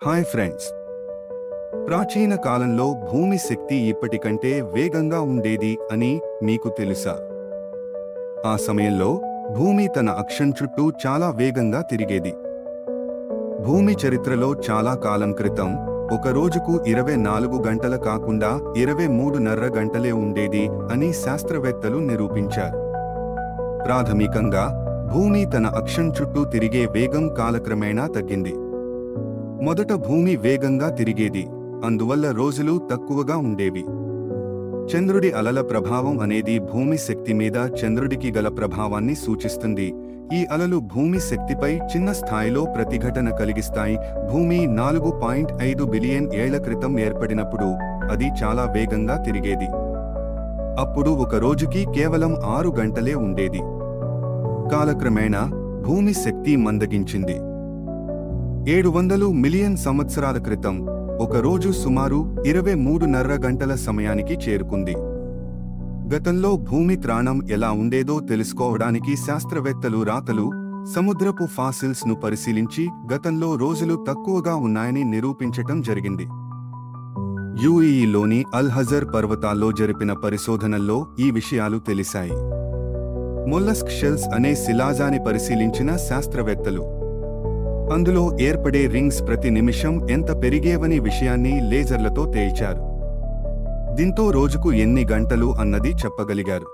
Hi friends. ప్రాచీన కాలంలో భూమి శక్తి ఇప్పటికంటే వేగంగా ఉండేది అని మీకు తెలుసా? ఆ సమయంలో భూమి తన అక్షం చుట్టూ చాలా వేగంగా తిరిగేది. భూమి చరిత్రలో చాలా కాలం క్రితం ఒక రోజుకు 24 గంటల కాకుండా 23.5 గంటలే ఉండేది అని శాస్త్రవేత్తలు నిరూపించారు. ప్రాథమికంగా భూమి తన అక్షం చుట్టూ తిరిగే వేగం కాలక్రమేణా తగ్గింది. మొదట భూమి వేగంగా తిరిగేది, అందువల్ల రోజులు తక్కువగా ఉండేవి. చంద్రుడి అలల ప్రభావం అనేది భూమి శక్తి మీద చంద్రుడికి గల ప్రభావాన్ని సూచిస్తుంది. ఈ అలలు భూమి శక్తిపై చిన్న స్థాయిలో ప్రతిఘటన కలిగిస్తాయి. భూమి 4.5 బిలియన్ ఏళ్ల క్రితం ఏర్పడినప్పుడు అది చాలా వేగంగా తిరిగేది. అప్పుడు ఒక రోజుకి కేవలం 6 గంటలే ఉండేది. కాలక్రమేణా భూమి శక్తి మందగించింది. 700 మిలియన్ సంవత్సరాల క్రితం ఒక రోజు సుమారు 23.5 గంటల సమయానికి చేరుకుంది. గతంలో భూమి త్రాణం ఎలా ఉండేదో తెలుసుకోవడానికి శాస్త్రవేత్తలు రాతలు, సముద్రపు ఫాసిల్స్ ను పరిశీలించి గతంలో రోజులు తక్కువగా ఉన్నాయని నిరూపించటం జరిగింది. యుఏఈలోని అల్-హజర్ పర్వతాల్లో జరిపిన పరిశోధనల్లో ఈ విషయాలు తెలిసాయి. మొల్లస్క్ షెల్స్ అనే శిలాజాన్ని పరిశీలించిన శాస్త్రవేత్తలు అందులో ఏర్పడే రింగ్స్ ప్రతి నిమిషం ఎంత పెరిగేవని విషయాన్ని లేజర్లతో తేల్చారు. దీంతో రోజుకు ఎన్ని గంటలు అన్నది చెప్పగలిగారు.